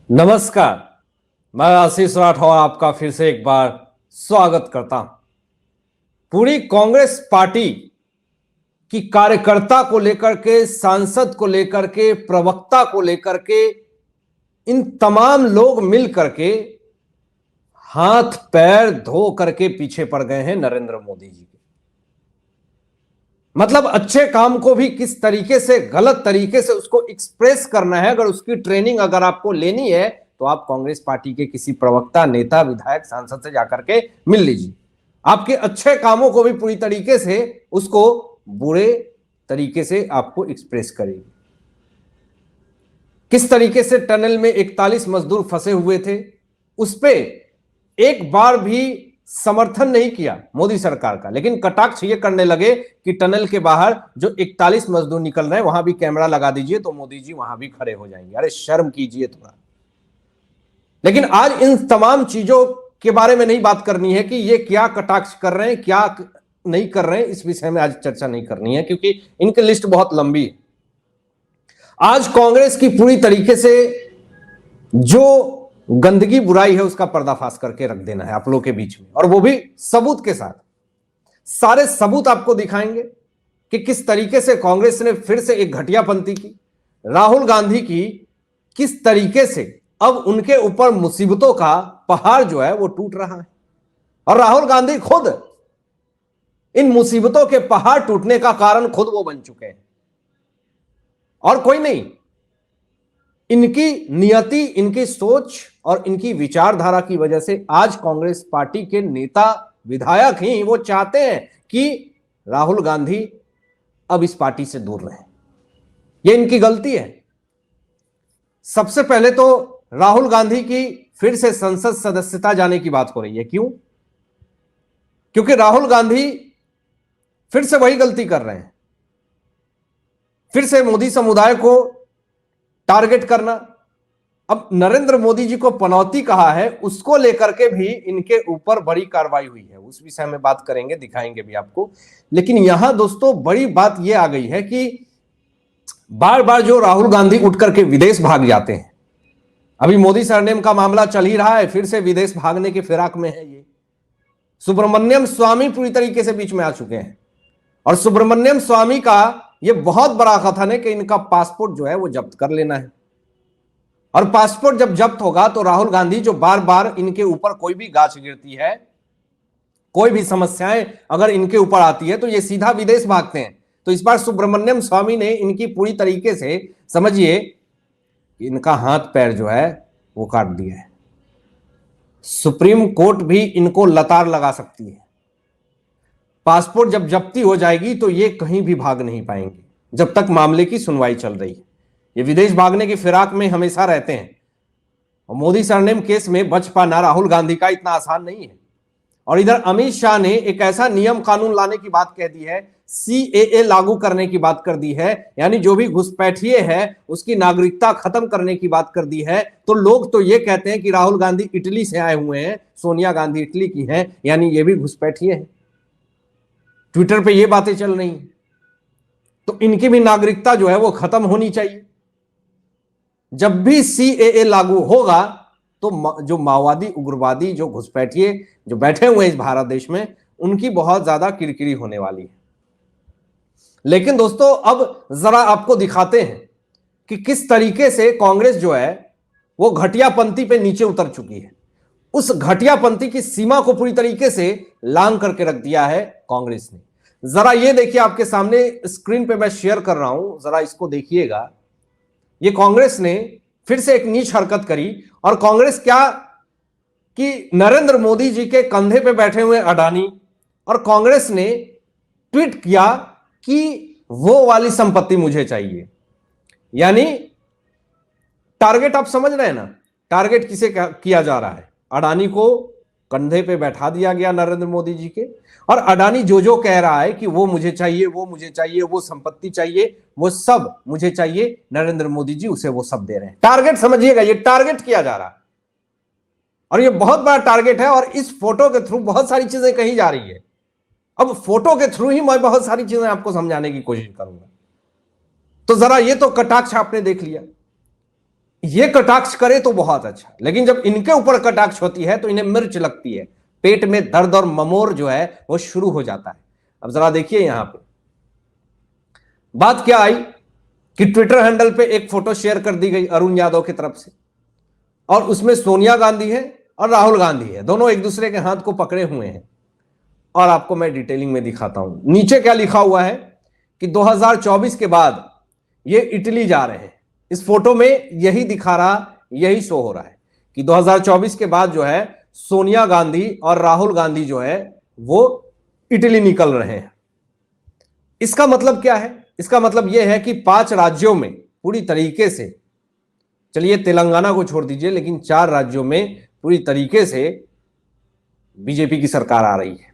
नमस्कार। मैं आशीष राठौर आपका फिर से एक बार स्वागत करता हूं। पूरी कांग्रेस पार्टी की कार्यकर्ता को लेकर के, सांसद को लेकर के, प्रवक्ता को लेकर के, इन तमाम लोग मिल करके हाथ पैर धो करके पीछे पड़ गए हैं नरेंद्र मोदी जी के। मतलब अच्छे काम को भी किस तरीके से, गलत तरीके से उसको एक्सप्रेस करना है, अगर उसकी ट्रेनिंग अगर आपको लेनी है तो आप कांग्रेस पार्टी के किसी प्रवक्ता, नेता, विधायक, सांसद से जाकर के मिल लीजिए। आपके अच्छे कामों को भी पूरी तरीके से उसको बुरे तरीके से आपको एक्सप्रेस करेगी। किस तरीके से टनल में 41 मजदूर फंसे हुए थे, उस पे एक बार भी समर्थन नहीं किया मोदी सरकार का, लेकिन कटाक्ष ये करने लगे कि टनल के बाहर जो 41 मजदूर निकल रहे हैं वहां भी कैमरा लगा दीजिए तो मोदी जी वहां भी खड़े हो जाएंगे। अरे शर्म कीजिए थोड़ा। लेकिन आज इन तमाम चीजों के बारे में नहीं बात करनी है कि ये क्या कटाक्ष कर रहे हैं, क्या नहीं कर रहे हैं, इस विषय में आज चर्चा नहीं करनी है क्योंकि इनकी लिस्ट बहुत लंबी है। आज कांग्रेस की पूरी तरीके से जो गंदगी, बुराई है उसका पर्दाफाश करके रख देना है आप लोगों के बीच में, और वो भी सबूत के साथ। सारे सबूत आपको दिखाएंगे कि किस तरीके से कांग्रेस ने फिर से एक घटियापंथी की, राहुल गांधी की किस तरीके से अब उनके ऊपर मुसीबतों का पहाड़ जो है वो टूट रहा है, और राहुल गांधी खुद इन मुसीबतों के पहाड़ टूटने का कारण खुद वो बन चुके हैं और कोई नहीं। इनकी नियति, इनकी सोच और इनकी विचारधारा की वजह से आज कांग्रेस पार्टी के नेता, विधायक ही वो चाहते हैं कि राहुल गांधी अब इस पार्टी से दूर रहें। ये इनकी गलती है। सबसे पहले तो राहुल गांधी की फिर से संसद सदस्यता जाने की बात हो रही है। क्यों? क्योंकि राहुल गांधी फिर से वही गलती कर रहे हैं, फिर से मोदी समुदाय को टारगेट करना। अब नरेंद्र मोदी जी को पनौती कहा है, उसको लेकर के भी इनके ऊपर बड़ी कार्रवाई हुई है, उस विषय में बात करेंगे, दिखाएंगे भी आपको। लेकिन यहां दोस्तों बड़ी बात यह आ गई है कि बार बार जो राहुल गांधी उठ करके विदेश भाग जाते हैं, अभी मोदी सरनेम का मामला चल ही रहा है, फिर से विदेश भागने की फिराक में है ये। सुब्रमण्यम स्वामी पूरी तरीके से बीच में आ चुके हैं, और सुब्रमण्यम स्वामी का यह बहुत बड़ा कथन है कि इनका पासपोर्ट जो है वो जब्त कर लेना है, और पासपोर्ट जब जब्त होगा तो राहुल गांधी जो बार बार इनके ऊपर कोई भी गाज गिरती है, कोई भी समस्याएं अगर इनके ऊपर आती है तो ये सीधा विदेश भागते हैं। तो इस बार सुब्रमण्यम स्वामी ने इनकी पूरी तरीके से, समझिए, इनका हाथ पैर जो है वो काट दिया है। सुप्रीम कोर्ट भी इनको लतार लगा सकती है। पासपोर्ट जब जब्ती हो जाएगी तो ये कहीं भी भाग नहीं पाएंगे जब तक मामले की सुनवाई चल रही है। ये विदेश भागने की फिराक में हमेशा रहते हैं, और मोदी सरनेम केस में बच पाना राहुल गांधी का इतना आसान नहीं है। और इधर अमित शाह ने एक ऐसा नियम कानून लाने की बात कह दी है, सीएए लागू करने की बात कर दी है, यानी जो भी घुसपैठिए है उसकी नागरिकता खत्म करने की बात कर दी है। तो लोग तो ये कहते हैं कि राहुल गांधी इटली से आए हुए हैं, सोनिया गांधी इटली की हैं, यानी ये भी घुसपैठिए हैं। ट्विटर पे ये बातें चल रही हैं, तो इनकी भी नागरिकता जो है वो खत्म होनी चाहिए। जब भी सीएए लागू होगा तो जो माओवादी, उग्रवादी, जो घुसपैठिए जो बैठे हुए हैं इस भारत देश में, उनकी बहुत ज्यादा किरकिरी होने वाली है। लेकिन दोस्तों अब जरा आपको दिखाते हैं कि किस तरीके से कांग्रेस जो है वो घटियापंथी पे नीचे उतर चुकी है। उस घटियापंथी की सीमा को पूरी तरीके से लांग करके रख दिया है कांग्रेस ने। जरा ये देखिए, आपके सामने स्क्रीन पे मैं शेयर कर रहा हूं, जरा इसको देखिएगा। ये कांग्रेस ने फिर से एक नीच हरकत करी, और कांग्रेस क्या कि नरेंद्र मोदी जी के कंधे पे बैठे हुए अडानी, और कांग्रेस ने ट्वीट किया कि वो वाली संपत्ति मुझे चाहिए। यानी टारगेट आप समझ रहे हैं ना, टारगेट किसे किया जा रहा है? अडानी को कंधे पे बैठा दिया गया नरेंद्र मोदी जी के, और अडानी जो जो कह रहा है कि वो मुझे चाहिए, वो मुझे चाहिए, वो संपत्ति चाहिए, वो सब मुझे चाहिए, नरेंद्र मोदी जी उसे वो सब दे रहे हैं। टारगेट समझिएगा, ये टारगेट किया जा रहा है, और ये बहुत बड़ा टारगेट है। और इस फोटो के थ्रू बहुत सारी चीजें कही जा रही है। अब फोटो के थ्रू ही मैं बहुत सारी चीजें आपको समझाने की कोशिश करूंगा। तो जरा ये तो कटाक्ष आपने देख लिया। ये कटाक्ष करे तो बहुत अच्छा, लेकिन जब इनके ऊपर कटाक्ष होती है तो इन्हें मिर्च लगती है, पेट में दर्द और ममोर जो है वो शुरू हो जाता है। अब जरा देखिए यहां पे बात क्या आई कि ट्विटर हैंडल पे एक फोटो शेयर कर दी गई अरुण यादव की तरफ से, और उसमें सोनिया गांधी है और राहुल गांधी है, दोनों एक दूसरे के हाथ को पकड़े हुए हैं। और आपको मैं डिटेलिंग में दिखाता हूं नीचे क्या लिखा हुआ है कि 2024 के बाद ये इटली जा रहे हैं। इस फोटो में यही दिखा रहा, यही शो हो रहा है कि 2024 के बाद जो है सोनिया गांधी और राहुल गांधी जो है वो इटली निकल रहे हैं। इसका मतलब क्या है? इसका मतलब यह है कि 5 राज्यों में पूरी तरीके से, चलिए तेलंगाना को छोड़ दीजिए, लेकिन 4 राज्यों में पूरी तरीके से बीजेपी की सरकार आ रही है।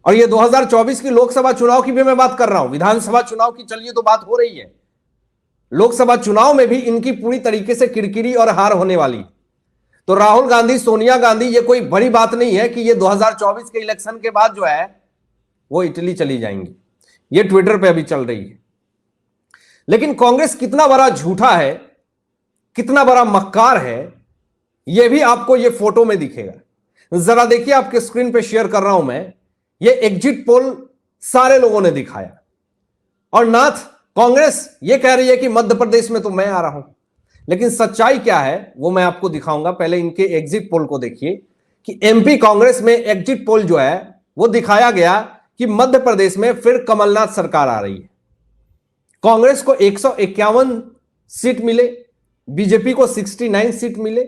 और ये 2024 की लोकसभा चुनाव की भी मैं बात कर रहा हूं, विधानसभा चुनाव की चलिए तो बात हो रही है, लोकसभा चुनाव में भी इनकी पूरी तरीके से किरकिरी और हार होने वाली है। तो राहुल गांधी, सोनिया गांधी, ये कोई बड़ी बात नहीं है कि ये 2024 के इलेक्शन के बाद जो है वो इटली चली जाएंगी। ये ट्विटर पे अभी चल रही है। लेकिन कांग्रेस कितना बड़ा झूठा है, कितना बड़ा मक्कार है, यह भी आपको ये फोटो में दिखेगा। जरा देखिए, आपके स्क्रीन पे शेयर कर रहा हूं मैं, ये एग्जिट पोल सारे लोगों ने दिखाया, और नाथ कांग्रेस ये कह रही है कि मध्य प्रदेश में तो मैं आ रहा हूं, लेकिन सच्चाई क्या है वो मैं आपको दिखाऊंगा। पहले इनके एग्जिट पोल को देखिए कि एमपी कांग्रेस में एग्जिट पोल जो है वो दिखाया गया कि मध्य प्रदेश में फिर कमलनाथ सरकार आ रही है। कांग्रेस को 151 सीट मिले, बीजेपी को 69 सीट मिले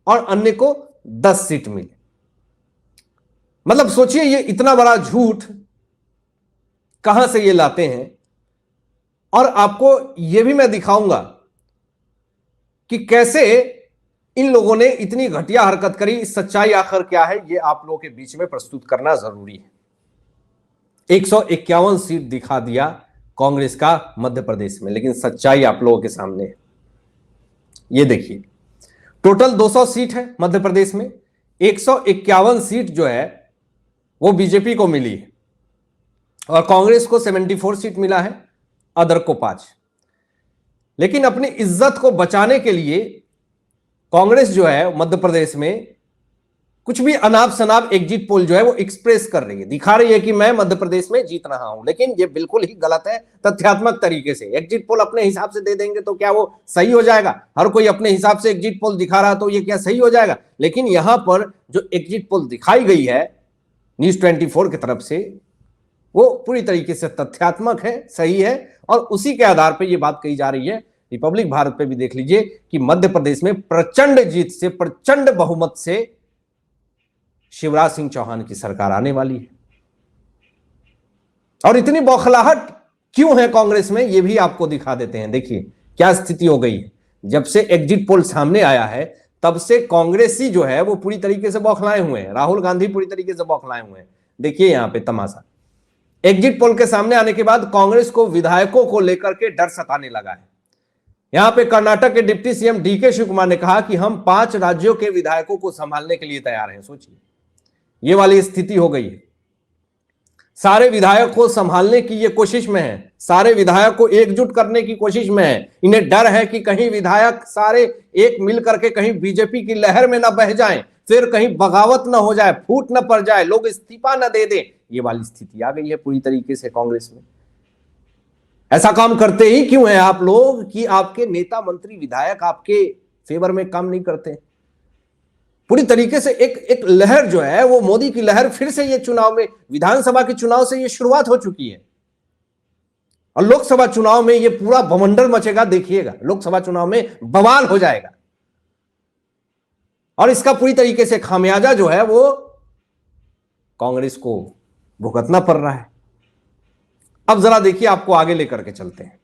और अन्य को 10 सीट मिले। मतलब सोचिए ये इतना बड़ा झूठ कहां से ये लाते हैं। और आपको यह भी मैं दिखाऊंगा कि कैसे इन लोगों ने इतनी घटिया हरकत करी। सच्चाई आखिर क्या है ये आप लोगों के बीच में प्रस्तुत करना जरूरी है। 151 सीट दिखा दिया कांग्रेस का मध्य प्रदेश में, लेकिन सच्चाई आप लोगों के सामने है। ये देखिए, टोटल 200 सीट है मध्य प्रदेश में, 151 सीट जो है वो बीजेपी को मिली है और कांग्रेस को 74 सीट मिला है, अदर को 5। लेकिन अपनी इज्जत को बचाने के लिए कांग्रेस जो है मध्य प्रदेश में कुछ भी अनाप शनाप एग्जिट पोल जो है वो एक्सप्रेस कर रही है, दिखा रही है कि मैं मध्य प्रदेश में जीत रहा हूं। लेकिन ये बिल्कुल ही गलत है। तथ्यात्मक तरीके से एग्जिट पोल अपने हिसाब से दे देंगे तो क्या वो सही हो जाएगा? हर कोई अपने हिसाब से एग्जिट पोल दिखा रहा तो ये क्या सही हो जाएगा? लेकिन यहां पर जो एग्जिट पोल दिखाई गई है न्यूज 24 की तरफ से वो पूरी तरीके से तथ्यात्मक है, सही है, और उसी के आधार पर यह बात कही जा रही है। रिपब्लिक भारत पे भी देख लीजिए कि मध्य प्रदेश में प्रचंड जीत से, प्रचंड बहुमत से शिवराज सिंह चौहान की सरकार आने वाली है। और इतनी बौखलाहट क्यों है कांग्रेस में ये भी आपको दिखा देते हैं। देखिए क्या स्थिति हो गई है। जब से एग्जिट पोल सामने आया है तब से कांग्रेसी जो है वो पूरी तरीके से बौखलाए हुए हैं, राहुल गांधी पूरी तरीके से बौखलाए हुए हैं। देखिए यहां पे तमाशा, एग्जिट पोल के सामने आने के बाद कांग्रेस को विधायकों को लेकर के डर सताने लगा है। यहां पे कर्नाटक के डिप्टी सीएम डीके शिव कुमार ने कहा कि हम 5 राज्यों के विधायकों को संभालने के लिए तैयार हैं। सोचिए ये वाली स्थिति हो गई है। सारे विधायक को संभालने की ये कोशिश में है, सारे विधायक को एकजुट करने की कोशिश में है। इन्हें डर है कि कहीं विधायक सारे एक मिल करके कहीं बीजेपी की लहर में ना बह जाएं, फिर कहीं बगावत ना हो जाए, फूट ना पड़ जाए, लोग इस्तीफा ना दे दें। ये वाली स्थिति आ गई है पूरी तरीके से कांग्रेस में। ऐसा काम करते ही क्यों है आप लोग कि आपके नेता मंत्री विधायक आपके फेवर में काम नहीं करते। पूरी तरीके से एक लहर जो है वो मोदी की लहर फिर से ये चुनाव में, विधानसभा के चुनाव से ये शुरुआत हो चुकी है और लोकसभा चुनाव में ये पूरा बवंडर मचेगा। देखिएगा लोकसभा चुनाव में बवाल हो जाएगा और इसका पूरी तरीके से खामियाजा जो है वो कांग्रेस को भुगतना पड़ रहा है। अब जरा देखिए, आपको आगे लेकर के चलते हैं।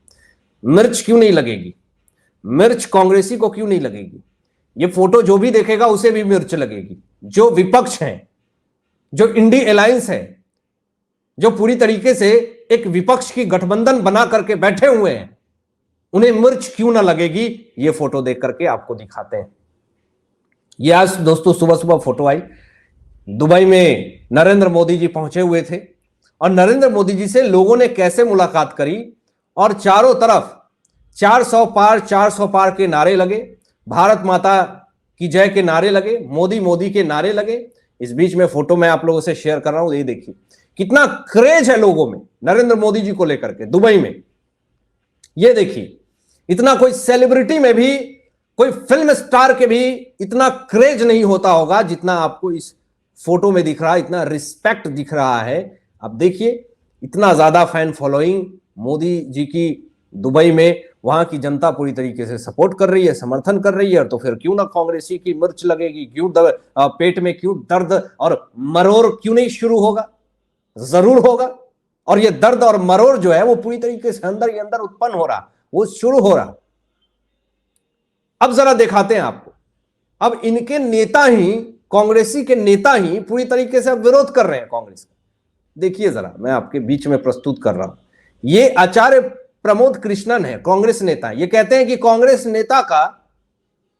मिर्च क्यों नहीं लगेगी? मिर्च कांग्रेसी को क्यों नहीं लगेगी? ये फोटो जो भी देखेगा उसे भी मिर्च लगेगी। जो विपक्ष है, जो इंडी अलायंस है, जो पूरी तरीके से एक विपक्ष की गठबंधन बना करके बैठे हुए हैं, उन्हें मिर्च क्यों ना लगेगी? ये फोटो देख करके आपको दिखाते हैं। ये आज दोस्तों सुबह सुबह फोटो आई। दुबई में नरेंद्र मोदी जी पहुंचे हुए थे और नरेंद्र मोदी जी से लोगों ने कैसे मुलाकात करी और चारों तरफ 400 पार 400 पार के नारे लगे, भारत माता की जय के नारे लगे, मोदी मोदी के नारे लगे। इस बीच में फोटो मैं आप लोगों से शेयर कर रहा हूं, ये देखिए कितना क्रेज है लोगों में नरेंद्र मोदी जी को लेकर के दुबई में। ये देखिए इतना कोई सेलिब्रिटी में भी, कोई फिल्म स्टार के भी इतना क्रेज नहीं होता होगा जितना आपको इस फोटो में दिख रहा है, इतना रिस्पेक्ट दिख रहा है। अब देखिए इतना ज्यादा फैन फॉलोइंग मोदी जी की दुबई में, वहां की जनता पूरी तरीके से सपोर्ट कर रही है, समर्थन कर रही है। तो फिर क्यों ना कांग्रेसी की मिर्च लगेगी, क्यों पेट में क्यों दर्द और मरोड़ क्यों नहीं शुरू होगा? जरूर होगा। और ये दर्द और मरोड़ जो है वो पूरी तरीके से अंदर ही अंदर उत्पन्न हो रहा, वो शुरू हो रहा। अब जरा दिखाते हैं आपको, अब इनके नेता ही, कांग्रेसी के नेता ही पूरी तरीके से अब विरोध कर रहे हैं कांग्रेस का। देखिए जरा, मैं आपके बीच में प्रस्तुत कर रहा हूं। ये आचार्य प्रमोद कृष्णन है, कांग्रेस नेता। ये कहते हैं कि कांग्रेस नेता का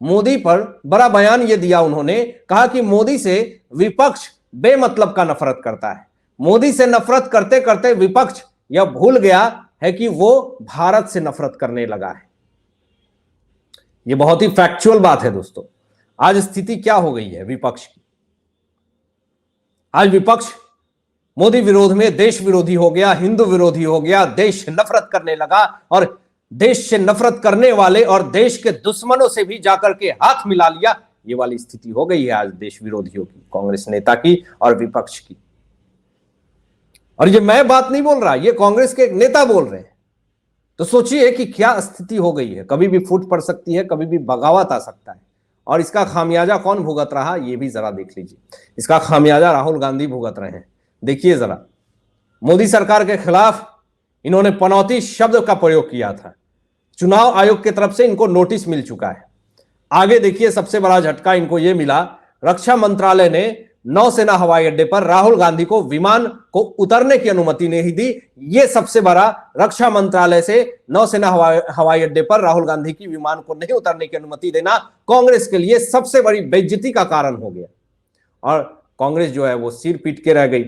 मोदी पर बड़ा बयान ये दिया उन्होंने, कहा कि मोदी से विपक्ष बेमतलब का नफरत करता है। मोदी से नफरत करते करते विपक्ष यह भूल गया है कि वो भारत से नफरत करने लगा है। यह बहुत ही फैक्चुअल बात है दोस्तों। आज स्थिति क्या हो गई है विपक्ष की? आज विपक्ष मोदी विरोध में देश विरोधी हो गया, हिंदू विरोधी हो गया, देश से नफरत करने लगा। और देश से नफरत करने वाले और देश के दुश्मनों से भी जाकर के हाथ मिला लिया। ये वाली स्थिति हो गई है आज देश विरोधियों की, कांग्रेस नेता की और विपक्ष की। और ये मैं बात नहीं बोल रहा, ये कांग्रेस के एक नेता बोल रहे हैं। तो सोचिए कि क्या स्थिति हो गई है। कभी भी फूट पड़ सकती है, कभी भी बगावत आ सकता है। और इसका खामियाजा कौन भुगत रहा, ये भी जरा देख लीजिए। इसका खामियाजा राहुल गांधी भुगत रहे हैं। देखिए जरा, मोदी सरकार के खिलाफ इन्होंने पनौती शब्द का प्रयोग किया था। चुनाव आयोग की तरफ से इनको नोटिस मिल चुका है। आगे देखिए, सबसे बड़ा झटका इनको यह मिला, रक्षा मंत्रालय ने नौसेना हवाई अड्डे पर राहुल गांधी को विमान को उतरने की अनुमति नहीं दी। यह सबसे बड़ा, रक्षा मंत्रालय से नौसेना हवाई अड्डे पर राहुल गांधी की विमान को नहीं उतरने की अनुमति देना कांग्रेस के लिए सबसे बड़ी बेइज्जती का कारण हो गया। और कांग्रेस जो है वो सिर पीट के रह गई।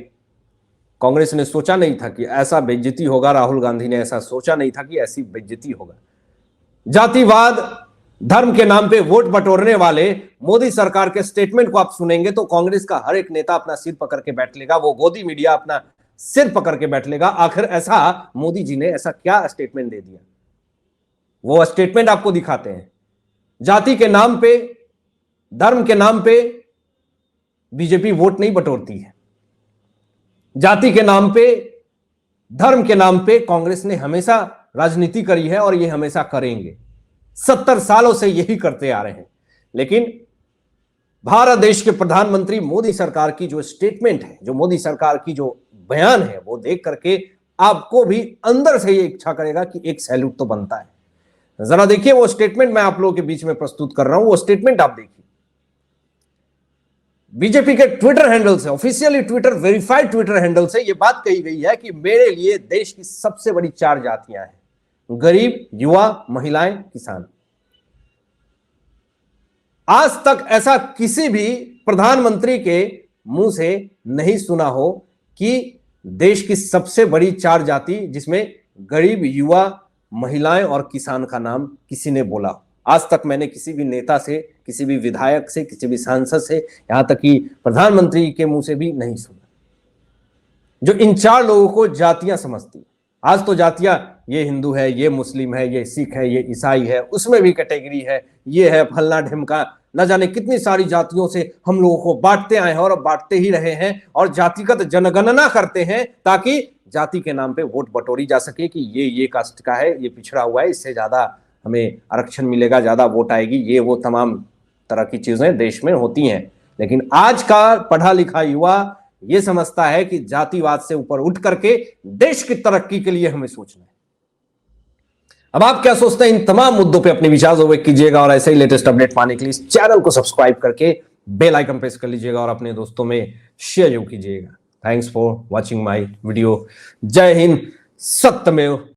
कांग्रेस ने सोचा नहीं था कि ऐसा बेइज्जती होगा, राहुल गांधी ने ऐसा सोचा नहीं था कि ऐसी बेइज्जती होगा। जातिवाद, धर्म के नाम पे वोट बटोरने वाले मोदी सरकार के स्टेटमेंट को आप सुनेंगे तो कांग्रेस का हर एक नेता अपना सिर पकड़ के बैठ लेगा, वो गोदी मीडिया अपना सिर पकड़ के बैठ लेगा। आखिर ऐसा मोदी जी ने ऐसा क्या स्टेटमेंट दे दिया? वो स्टेटमेंट आपको दिखाते हैं। जाति के नाम पे, धर्म के नाम पे बीजेपी वोट नहीं बटोरती है। जाति के नाम पे, धर्म के नाम पे कांग्रेस ने हमेशा राजनीति करी है और ये हमेशा करेंगे। 70 सालों से यही करते आ रहे हैं। लेकिन भारत देश के प्रधानमंत्री मोदी सरकार की जो स्टेटमेंट है, जो मोदी सरकार की जो बयान है, वो देख करके आपको भी अंदर से ये इच्छा करेगा कि एक सैल्यूट तो बनता है। जरा देखिए वो स्टेटमेंट, मैं आप लोगों के बीच में प्रस्तुत कर रहा हूं। वो स्टेटमेंट आप देखिए, बीजेपी के ट्विटर हैंडल से, officially Twitter verified Twitter handle से यह बात कही गई है कि मेरे लिए देश की सबसे बड़ी 4 जातियां हैं, गरीब, युवा, महिलाएं, किसान। आज तक ऐसा किसी भी प्रधानमंत्री के मुंह से नहीं सुना हो कि देश की सबसे बड़ी 4 जाति, जिसमें गरीब, युवा, महिलाएं और किसान का नाम किसी ने बोला। आज तक मैंने किसी भी नेता से, किसी भी विधायक से, किसी भी सांसद से, यहां तक कि प्रधानमंत्री के मुंह से भी नहीं सुना, जो इन 4 लोगों को जातियां समझती। आज तो जातियां, ये हिंदू है, ये मुस्लिम है, ये सिख है, ये ईसाई है, उसमें भी कैटेगरी है, ये है फलना ढिमका, न जाने कितनी सारी जातियों से हम लोगों को बांटते आए हैं और बांटते ही रहे हैं। और जातिगत जनगणना करते हैं ताकि जाति के नाम पे वोट बटोरी जा सके कि ये कास्ट का है, ये पिछड़ा हुआ है, इससे ज्यादा हमें आरक्षण मिलेगा, ज्यादा वोट आएगी। ये वो तमाम तरह की चीजें देश में होती हैं। लेकिन आज का पढ़ा लिखा युवा ये समझता है कि जातिवाद से ऊपर उठ करके देश की तरक्की के लिए हमें सोचना है। अब आप क्या सोचते हैं? इन तमाम मुद्दों पे अपने विचार व्यक्त कीजिएगा और ऐसे ही लेटेस्ट अपडेट पाने के लिए इस चैनल को सब्सक्राइब करके बेल आइकन प्रेस कर लीजिएगा और अपने दोस्तों में शेयर जरूर कीजिएगा। Thanks for watching my video. जय हिंद, सत्यमेव